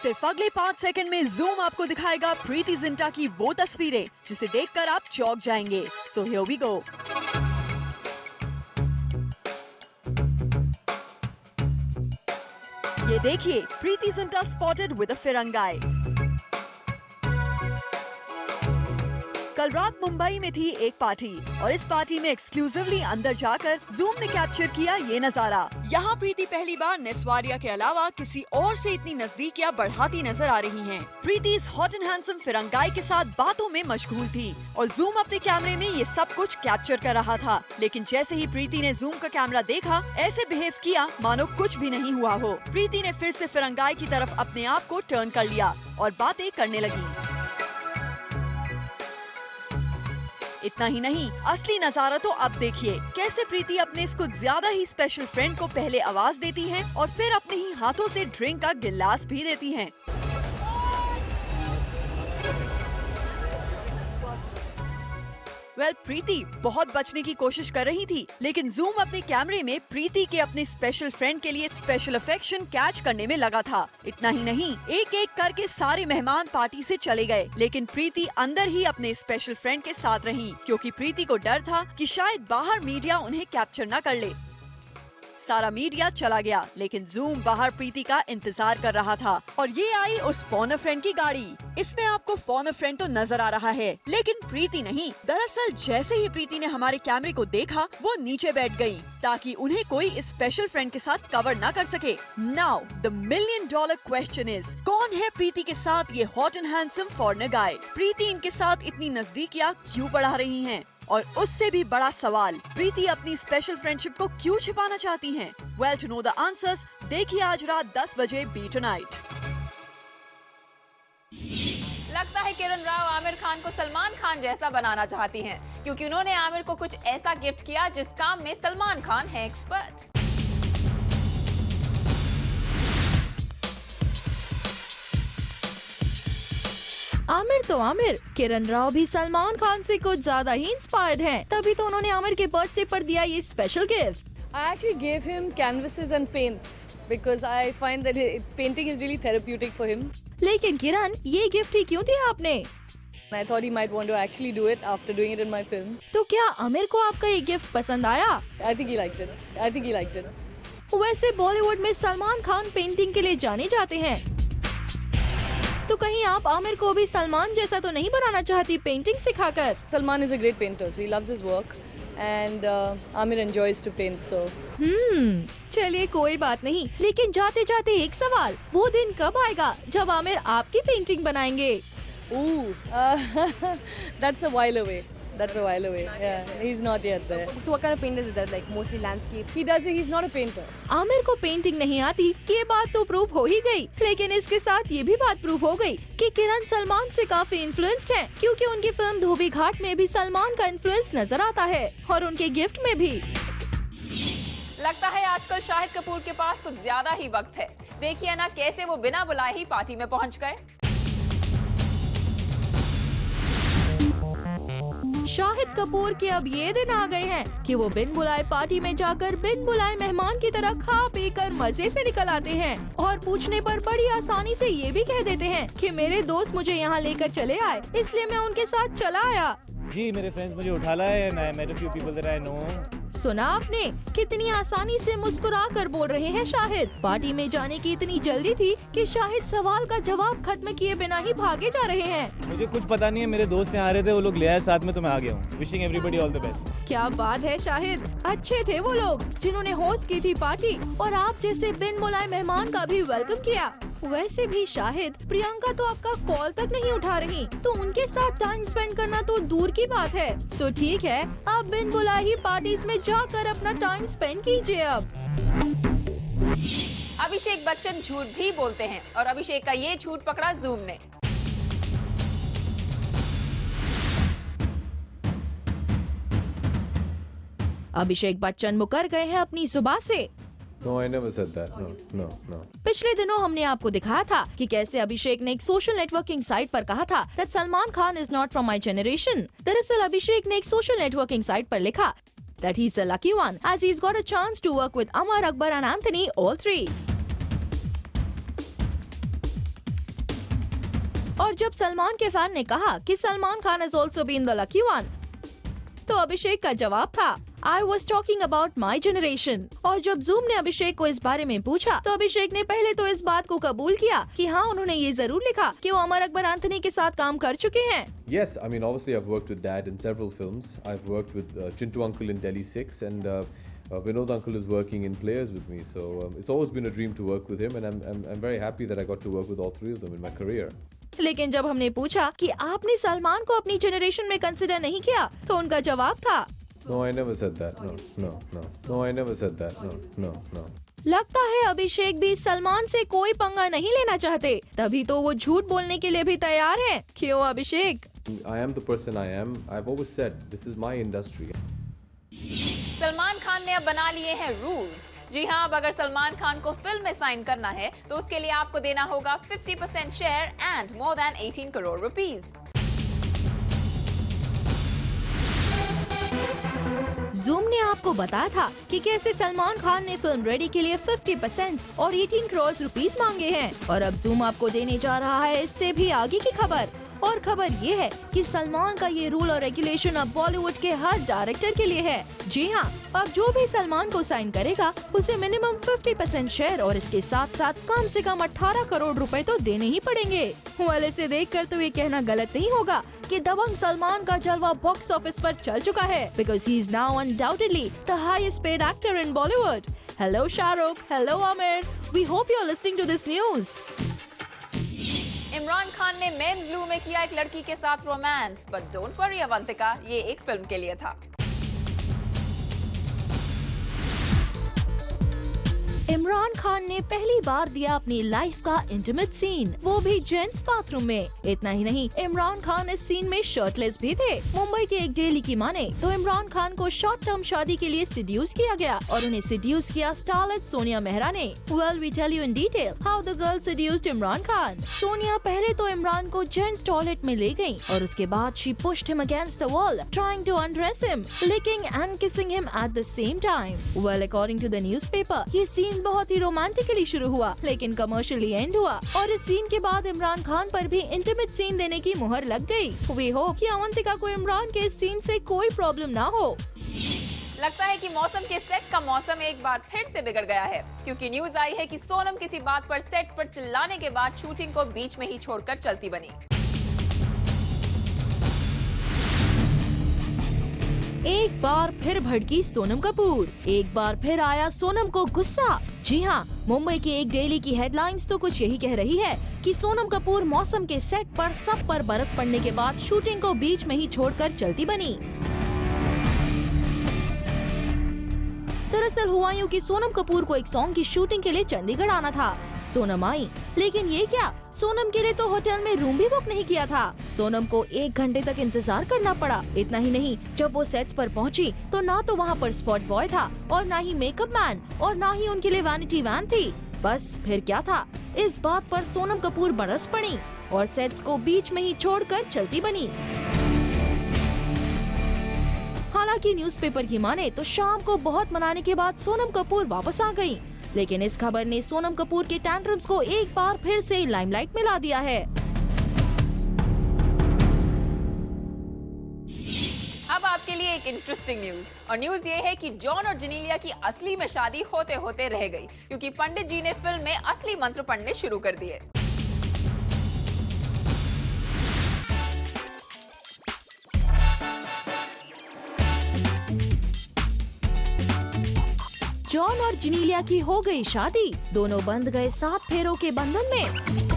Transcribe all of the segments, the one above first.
सिर्फ अगले 5 सेकंड में जूम आपको दिखाएगा प्रीति जिंटा की वो तस्वीरें जिसे देखकर आप चौंक जाएंगे। So here we go. ये देखिए, Preity Zinta spotted with a फिरंगाई। कल रात मुंबई में थी एक पार्टी और इस पार्टी में एक्सक्लूसिवली अंदर जाकर जूम ने कैप्चर किया ये नजारा। यहाँ प्रीति पहली बार नेस्वारिया के अलावा किसी और से इतनी नजदीकियाँ बढ़ाती नजर आ रही हैं। प्रीति इस हॉट एंड हैंडसम फिरंगाई के साथ बातों में मशगूल थी और जूम अपने कैमरे में ये सब कुछ कैप्चर कर रहा था। लेकिन जैसे ही प्रीति ने जूम का कैमरा देखा, ऐसे बिहेव किया मानो कुछ भी नहीं हुआ हो। प्रीति ने फिर से फिरंगाई की तरफ अपने आप को टर्न कर लिया और बातें करने लगी। इतना ही नहीं, असली नजारा तो अब देखिए, कैसे प्रीति अपने इस कुछ ज्यादा ही स्पेशल फ्रेंड को पहले आवाज देती हैं और फिर अपने ही हाथों से ड्रिंक का गिलास भी देती हैं। प्रीति बहुत बचने की कोशिश कर रही थी, लेकिन जूम अपने कैमरे में प्रीति के अपने स्पेशल फ्रेंड के लिए स्पेशल अफेक्शन कैच करने में लगा था। इतना ही नहीं, एक एक करके सारे मेहमान पार्टी से चले गए, लेकिन प्रीति अंदर ही अपने स्पेशल फ्रेंड के साथ रही, क्योंकि प्रीति को डर था कि शायद बाहर मीडिया उन्हें कैप्चर न कर ले। सारा मीडिया चला गया, लेकिन जूम बाहर प्रीति का इंतजार कर रहा था और ये आई उस फोन फ्रेंड की गाड़ी। इसमें आपको फोन फ्रेंड तो नजर आ रहा है, लेकिन प्रीति नहीं। दरअसल जैसे ही प्रीति ने हमारे कैमरे को देखा, वो नीचे बैठ गई ताकि उन्हें कोई स्पेशल फ्रेंड के साथ कवर ना कर सके। Now the $1 million question is, कौन है प्रीति के साथ ये हॉट एंड हैंडसम फॉरेनर गाय? प्रीति इनके साथ इतनी नजदीकियाँ क्यों बढ़ा रही है? और उससे भी बड़ा सवाल, प्रीति अपनी स्पेशल फ्रेंडशिप को क्यों छिपाना चाहती हैं? Well, to know the answers, देखिए आज रात 10 बजे बी टुनाइट। लगता है किरण राव आमिर खान को सलमान खान जैसा बनाना चाहती हैं, क्योंकि उन्होंने आमिर को कुछ ऐसा गिफ्ट किया जिस काम में सलमान खान है एक्सपर्ट। आमिर तो आमिर, किरण राव भी सलमान खान से कुछ ज्यादा ही इंस्पायर्ड हैं। तभी तो उन्होंने आमिर के बर्थडे पर दिया ये special gift. I actually gave him canvases and paints because I find that painting is really therapeutic for him. लेकिन किरण, ये गिफ्ट ही क्यों दिया आपने? I thought he might want to actually do it after doing it in my film. तो क्या आमिर को आपका ये गिफ्ट पसंद आया? I think he liked it. I think he liked it. वैसे बॉलीवुड में सलमान खान पेंटिंग के लिए जाने जाते हैं, तो कहीं आप आमिर को भी सलमान जैसा तो नहीं बनाना चाहती painting सिखाकर? Salman is a great painter, so he loves his work, and Amir enjoys to paint. So. चलिए कोई बात नहीं, लेकिन जाते जाते एक सवाल, वो दिन कब आएगा जब आमिर आपकी पेंटिंग बनाएंगे? That's a while away. That's a while away. Yeah, he's not yet there. So what kind of painting is that? Like mostly landscape? He's not a painter. Aamir को पेंटिंग नहीं आती, ये बात तो प्रूफ हो ही गई, लेकिन इसके साथ ये भी बात प्रूफ हो गई कि किरण सलमान से काफी इन्फ्लुएंस्ड हैं, क्योंकि उनकी फिल्म धोबी घाट में भी सलमान का इन्फ्लुएंस नजर आता है और उनके गिफ्ट में भी। लगता है आजकल शाहिद कपूर के पास कुछ ज्यादा ही वक्त है। देखिए ना कैसे वो बिना बुलाए ही पार्टी में पहुंच गए। शाहिद कपूर के अब ये दिन आ गए हैं कि वो बिन बुलाए पार्टी में जाकर बिन बुलाए मेहमान की तरह खा पी कर मजे से निकल आते हैं और पूछने पर बड़ी आसानी से ये भी कह देते हैं कि मेरे दोस्त मुझे यहाँ लेकर चले आए, इसलिए मैं उनके साथ चला आया। जी, मेरे फ्रेंड्स मुझे उठा लाए and I met a few people that I know. सुना आपने कितनी आसानी से मुस्कुरा कर बोल रहे हैं शाहिद। पार्टी में जाने की इतनी जल्दी थी कि शाहिद सवाल का जवाब खत्म किए बिना ही भागे जा रहे हैं। मुझे कुछ पता नहीं है, मेरे दोस्त यहाँ आ रहे थे, वो लोग ले आए साथ में, तो मैं आ गया हूँ। Wishing everybody all the best. क्या बात है शाहिद, अच्छे थे वो लोग जिन्होंने होस्ट की थी पार्टी और आप जैसे बिन बुलाए मेहमान का भी वेलकम किया। वैसे भी शाहिद, प्रियंका तो आपका कॉल तक नहीं उठा रही, तो उनके साथ टाइम स्पेंड करना तो दूर की बात है। सो ठीक है, आप बिन बुलाए ही पार्टीज में जाकर अपना टाइम स्पेंड कीजिए। अब अभिषेक बच्चन झूठ भी बोलते हैं और अभिषेक का ये झूठ पकड़ा जूम ने। अभिषेक बच्चन मुकर गए हैं अपनी जुबान से। No, I never said that. No. पिछले दिनों हमने आपको दिखाया था कि कैसे अभिषेक ने एक सोशल नेटवर्किंग साइट पर कहा था that Salman Khan is not from my generation। दरअसल अभिषेक ने एक सोशल नेटवर्किंग साइट पर लिखा that he's the lucky one as he's got a chance to work with Amar, Akbar and Anthony, all three। और जब सलमान के फैन ने कहा कि Salman Khan has also been the lucky one, तो अभिषेक का जवाब था I was talking about my generation। और जब जूम ने अभिषेक को इस बारे में पूछा तो अभिषेक ने पहले तो इस बात को कबूल किया कि हाँ, उन्होंने ये जरूर लिखा कि वो अमर अकबर एंथनी के साथ काम कर चुके हैं। Yes, I mean, obviously I've worked with Dad in several films. I've worked with Chintu Uncle in Delhi 6 and Vinod Uncle is working in Players with me. So it's always been a dream to work with him and I'm very happy that I got to work with all three of them in my career. लेकिन जब हमने पूछा कि आपने सलमान को अपनी generation में consider नहीं किया तो उनका जवाब था No, I never said that. No. No, I never said that. No. लगता है अभिषेक भी सलमान से कोई पंगा नहीं लेना चाहते, तभी तो वो झूठ बोलने के लिए भी तैयार हैं। क्यों अभिषेक? I am the person I am. I've always said this is my industry. Salman Khan ने अब बना लिए हैं रूल्स। जी हाँ, अब अगर सलमान खान को फिल्म में साइन करना है तो उसके लिए आपको देना होगा 50% share and more than 18 crore rupees. Zoom ने आपको बताया था कि कैसे सलमान खान ने फिल्म रेडी के लिए 50% और 18 करोड़ रुपीस मांगे हैं, और अब जूम आपको देने जा रहा है इससे भी आगे की खबर। और खबर ये है कि सलमान का ये रूल और रेगुलेशन अब बॉलीवुड के हर डायरेक्टर के लिए है। जी हाँ, अब जो भी सलमान को साइन करेगा उसे मिनिमम 50% शेयर और इसके साथ साथ कम से कम 18 करोड़ रुपए तो देने ही पड़ेंगे। वाले से देखकर तो ये कहना गलत नहीं होगा कि दबंग सलमान का जलवा बॉक्स ऑफिस पर चल चुका है, because he is now undoubtedly the highest paid actor in Bollywood. Hello Shahrukh, hello Aamir, we hope you are listening to this news. Imran Khan ने मेंस लू में किया एक लड़की के साथ रोमांस, बट डोंट वरी अवंतिका, ये एक फिल्म के लिए था। इमरान खान ने पहली बार दिया अपनी लाइफ का इंटीमेट सीन, वो भी जेंट्स बाथरूम में। इतना ही नहीं, इमरान खान इस सीन में शर्टलेस भी थे। मुंबई के एक डेली की माने तो इमरान खान को शॉर्ट टर्म शादी के लिए सिड्यूस किया गया और उन्हें सिड्यूस किया स्टारलेट सोनिया मेहरा ने। Well, we tell you in detail how the girl seduced Imran Khan. Sonia पहले तो इमरान को जेंट्स टॉयलेट में ले गयी और उसके बाद she pushed him against the wall trying to undress him, licking and kissing him at the same time. Well, according to the newspaper, ये सीन बहुत ही रोमांटिकली शुरू हुआ लेकिन कमर्शियली एंड हुआ और इस सीन के बाद इमरान खान पर भी इंटीमेट सीन देने की मुहर लग गई। वी होप कि अवंतिका को इमरान के इस सीन से कोई प्रॉब्लम ना हो। लगता है कि मौसम के सेट का मौसम एक बार फिर से बिगड़ गया है, क्योंकि न्यूज आई है कि सोनम किसी बात पर सेट्स पर चिल्लाने के बाद शूटिंग को बीच में ही छोड़कर चलती बनी। एक बार फिर भड़की सोनम कपूर, एक बार फिर आया सोनम को गुस्सा। जी हाँ, मुंबई की एक डेली की हेडलाइंस तो कुछ यही कह रही है कि सोनम कपूर मौसम के सेट पर सब पर बरस पड़ने के बाद शूटिंग को बीच में ही छोड़कर चलती बनी। दरअसल हुआ यूं कि सोनम कपूर को एक सॉन्ग की शूटिंग के लिए चंडीगढ़ आना था। सोनम आई, लेकिन ये क्या, सोनम के लिए तो होटल में रूम भी बुक नहीं किया था। सोनम को 1 घंटे तक इंतजार करना पड़ा। इतना ही नहीं, जब वो सेट्स पर पहुंची तो ना तो वहाँ पर स्पॉट बॉय था और ना ही मेकअप मैन और ना ही उनके लिए वैनिटी वैन थी। बस फिर क्या था, इस बात पर सोनम कपूर बरस पड़ी और सेट्स को बीच में ही छोड़कर चलती बनी। हालांकि न्यूज़पेपर की माने तो शाम को बहुत मनाने के बाद सोनम कपूर वापस आ गयी, लेकिन इस खबर ने सोनम कपूर के टैंट्रम्स को एक बार फिर से लाइमलाइट में ला दिया है। अब आपके लिए एक इंटरेस्टिंग न्यूज, और न्यूज ये है कि जॉन और जेनेलिया की असली में शादी होते होते रह गई, क्योंकि पंडित जी ने फिल्म में असली मंत्र पढ़ने शुरू कर दिए। जॉन और जेनेलिया की हो गई शादी, दोनों बंध गए 7 फेरों के बंधन में।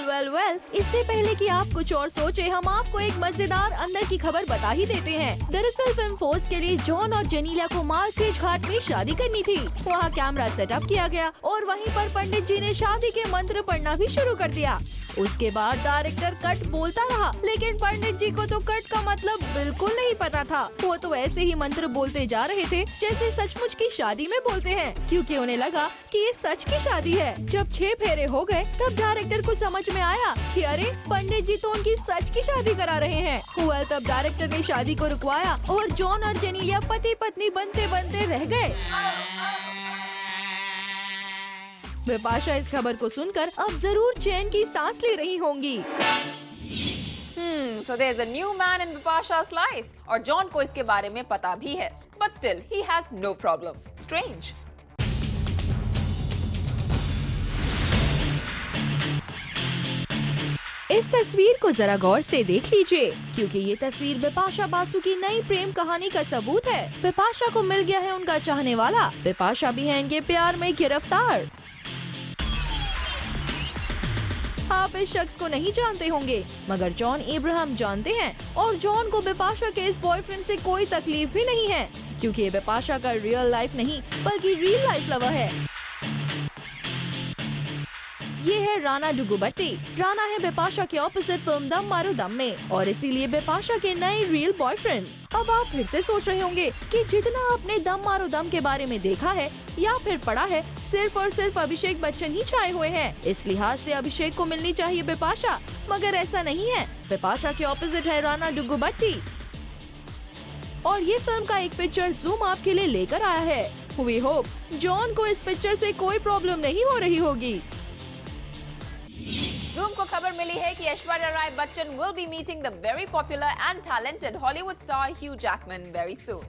वेल, इससे पहले कि आप कुछ और सोचे, हम आपको एक मजेदार अंदर की खबर बता ही देते हैं। दरअसल फिल्म फोर्स के लिए जॉन और जेनेलिया को मालसेज घाट में शादी करनी थी। वहाँ कैमरा सेटअप किया गया और वहीं पर पंडित जी ने शादी के मंत्र पढ़ना भी शुरू कर दिया। उसके बाद डायरेक्टर कट बोलता रहा, लेकिन पंडित जी को तो कट का मतलब बिल्कुल नहीं पता था। वो तो ऐसे ही मंत्र बोलते जा रहे थे जैसे सचमुच की शादी में बोलते हैं, क्योंकि उन्हें लगा कि ये सच की शादी है। जब 6 फेरे हो गए तब डायरेक्टर को समझ में आया कि अरे पंडित जी तो उनकी सच की शादी करा रहे हैं। हुआ तब डायरेक्टर ने शादी को रुकवाया और जॉन और जेनेलिया पति पत्नी बनते बनते रह गए। बिपाशा इस खबर को सुनकर अब जरूर चैन की सांस ले रही होंगी। So there's a new man in Bipasha's life. और जॉन को इसके बारे में पता भी है. But still, he has no problem. Strange. इस तस्वीर को जरा गौर से देख लीजिए, क्योंकि ये तस्वीर बिपाशा बासु की नई प्रेम कहानी का सबूत है। बिपाशा को मिल गया है उनका चाहने वाला, बिपाशा भी है इनके प्यार में गिरफ्तार। आप इस शख्स को नहीं जानते होंगे, मगर जॉन इब्राहिम जानते हैं और जॉन को बिपाशा के इस बॉयफ्रेंड से कोई तकलीफ भी नहीं है, क्योंकि ये बिपाशा का रियल लाइफ नहीं बल्कि रियल लाइफ लवर है। ये है राणा डुगुबट्टी। राणा है बिपाशा के ऑपोजिट फिल्म दम मारो दम में और इसीलिए बिपाशा के नए रियल बॉयफ्रेंड। अब आप फिर से सोच रहे होंगे कि जितना आपने दम मारो दम के बारे में देखा है या फिर पढ़ा है, सिर्फ और सिर्फ अभिषेक बच्चन ही छाए हुए हैं। इस लिहाज से अभिषेक को मिलनी चाहिए बिपाशा, मगर ऐसा नहीं है। बिपाशा के ऑपोजिट है राणा डुगुबट्टी और ये फिल्म का एक पिक्चर जूम आपके लिए लेकर आया है। वी होप जॉन को इस पिक्चर से कोई प्रॉब्लम नहीं हो रही होगी। Zoom को खबर मिली है कि Aishwarya Rai Bachchan will be meeting the very popular and talented Hollywood star Hugh Jackman very soon.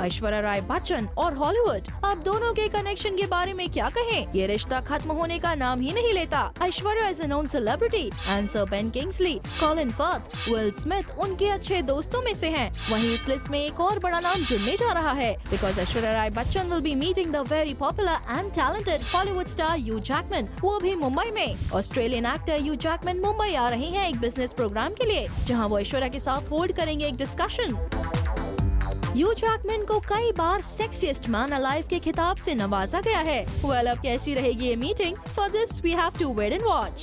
Aishwarya Rai Bachchan और हॉलीवुड, अब दोनों के कनेक्शन के बारे में क्या कहें? ये रिश्ता खत्म होने का नाम ही नहीं लेता। Aishwarya is a known celebrity and sir Ben Kingsley, Colin Firth, Will Smith उनके अच्छे दोस्तों में से हैं। वहीं इस लिस्ट में एक और बड़ा नाम जुड़ने जा रहा है, because Aishwarya Rai Bachchan will be meeting the very popular and talented Hollywood star Hugh Jackman, वो भी मुंबई में। Australian actor Hugh Jackman Mumbai आ रहे हैं एक बिजनेस प्रोग्राम के लिए, जहाँ वो ऐश्वर्या के साथ होल्ड करेंगे एक डिस्कशन। ह्यू जैकमैन को कई बार सेक्सिएस्ट मैन अलाइव के खिताब से नवाजा गया है। वेल, अब कैसी रहेगी ये meeting? For this we have to wait and watch.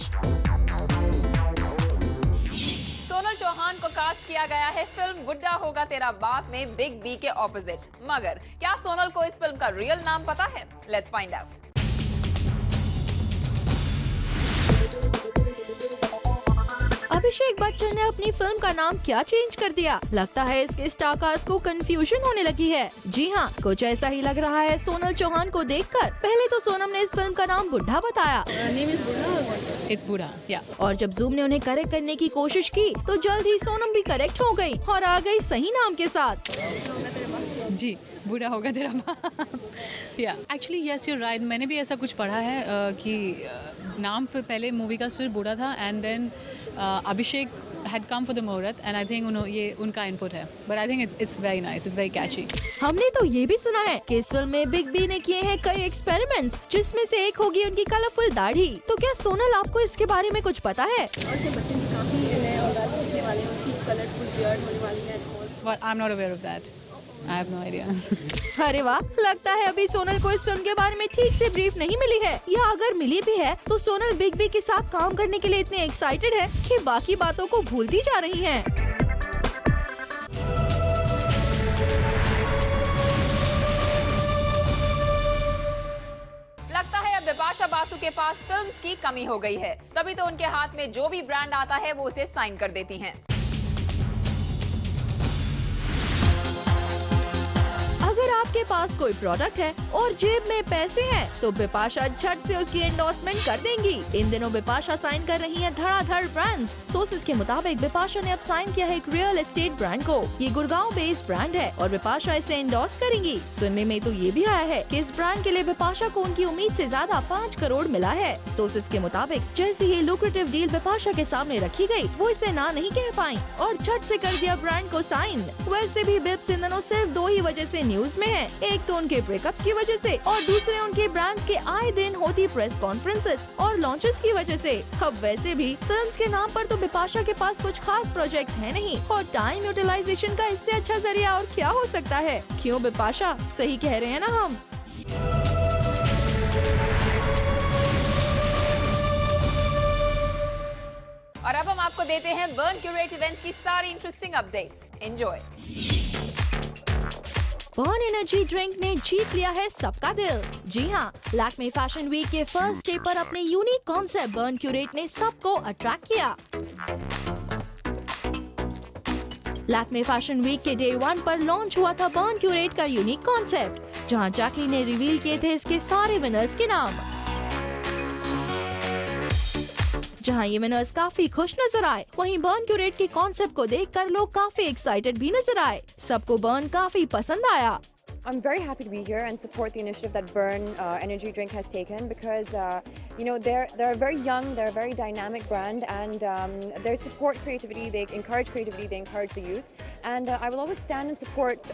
Sonal Chauhan को कास्ट किया गया है फिल्म बुड्ढा होगा तेरा बाप में बिग बी के ऑपोजिट। मगर क्या सोनल को इस फिल्म का रियल नाम पता है? Let's find out. Abhishek Bachchan ने अपनी फिल्म का नाम क्या चेंज कर दिया? लगता है इसके स्टारकास्ट को कंफ्यूजन होने लगी है। जी हाँ, कुछ ऐसा ही लग रहा है सोनल चौहान को देखकर। पहले तो सोनम ने इस फिल्म का नाम बुड्ढा बताया, It's Buddha, yeah. और जब जूम ने उन्हें करेक्ट करने की कोशिश की तो जल्द ही सोनम भी करेक्ट हो गई और आ गई सही नाम के साथ। जी, बूढ़ा होगा तेरा बाप। या एक्चुअली यस यू राइट, मैंने भी ऐसा कुछ पढ़ा है कि नाम फिर पहले मूवी का सिर्फ बूढ़ा था and then Abhishek had come for the मुहूर्त and I think ये उनका इनपुट है, but I think it's very nice, it's very catchy. हमने तो ये भी सुना है कि इस फिल्म में बिग बी ने किए हैं कई एक्सपेरिमेंट्स, जिसमें से एक होगी उनकी कलरफुल दाढ़ी। तो क्या सोनल आपको इसके बारे में कुछ पता है? But I'm not aware of that. I have no idea. अरे वाह, लगता है अभी सोनल को इस फिल्म के बारे में ठीक से ब्रीफ नहीं मिली है, या अगर मिली भी है तो सोनल बिग बी के साथ काम करने के लिए इतने एक्साइटेड है कि बाकी बातों को भूलती जा रही हैं। लगता है अब बिपाशा बासु के पास फिल्म्स की कमी हो गई है, तभी तो उनके हाथ में जो भी ब्रांड आता है वो उसे साइन कर देती हैं। अगर आपके पास कोई प्रोडक्ट है और जेब में पैसे हैं तो बिपाशा झट से उसकी एंडोर्समेंट कर देंगी। इन दिनों बिपाशा साइन कर रही है धड़ाधड़ ब्रांड्स। सोर्सेज के मुताबिक बिपाशा ने अब साइन किया है एक रियल एस्टेट ब्रांड को। ये गुड़गांव बेस्ड ब्रांड है और बिपाशा इसे एंडोर्स करेंगी। सुनने में तो ये भी आया है कि इस ब्रांड के लिए बिपाशा को उनकी उम्मीद से ज्यादा 5 करोड़ मिला है। सोर्सेज के मुताबिक जैसे ही लुक्रेटिव डील बिपाशा के सामने रखी गई, वो इसे ना नहीं कह पाई और झट से कर दिया ब्रांड को साइन। वैसे भी बिप्स इन दिनों सिर्फ 2 ही वजह से न्यूज में है, एक तो उनके ब्रेकअप्स की वजह से और दूसरे उनके ब्रांड्स के आए दिन होती प्रेस कॉन्फ्रेंसेस और लॉन्चेस की वजह से। अब वैसे भी फिल्म्स के नाम पर तो बिपाशा के पास कुछ खास प्रोजेक्ट्स हैं नहीं और टाइम यूटिलाइजेशन का इससे अच्छा जरिया और क्या हो सकता है? क्यों बिपाशा, सही कह रहे हैं ना हम? और अब हम आपको देते हैं बर्न क्यूरेट इवेंट की सारी interesting updates. Enjoy. Burn energy drink ने जीत लिया है सबका दिल। जी हाँ, लैक्मे फैशन वीक के फर्स्ट डे पर अपने यूनिक कॉन्सेप्ट बर्न क्यूरेट ने सबको अट्रैक्ट किया। लैक्मे फैशन वीक के डे 1 पर लॉन्च हुआ था बर्न क्यूरेट का यूनिक कॉन्सेप्ट, जहां जैकली ने रिवील किए थे इसके सारे विनर्स के नाम। जहां ये विनर्स काफी खुश नजर आए, वहीं बर्न क्यूरेट के कॉन्सेप्ट को देखकर लोग काफी एक्साइटेड भी नजर आए। सबको बर्न काफी पसंद आया। I'm very happy to be here and support the initiative that Burn Energy Drink has taken because, they're a very young, they're a very dynamic brand and they support creativity, they encourage creativity, they encourage the youth. And I will always stand and support,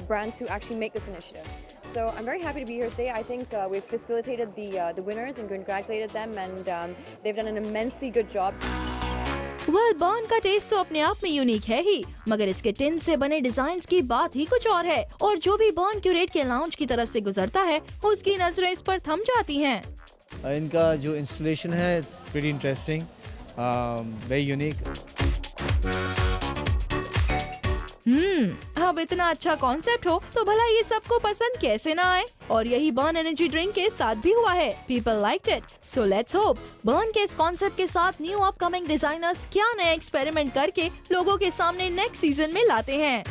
brands who actually make this initiative. So I'm very happy to be here today. I think we've facilitated the winners and congratulated them and they've done an immensely good job. Burn का test तो अपने आप में unique है ही, मगर इसके tin से बने डिजाइन्स की बात ही कुछ और है। और जो भी बर्न क्यूरेट के लाउंज की तरफ से गुजरता है, उसकी नजरें इस पर थम जाती हैं। इनका जो इंस्टॉलेशन है, it's pretty interesting, very unique. अब इतना अच्छा कॉन्सेप्ट हो तो भला ये सबको पसंद कैसे ना आए। और यही बर्न एनर्जी ड्रिंक के साथ भी हुआ है। People liked it, so let's hope burn के इस कॉन्सेप्ट के साथ न्यू अपकमिंग डिजाइनर्स क्या नया एक्सपेरिमेंट करके लोगों के सामने नेक्स्ट सीजन में लाते हैं।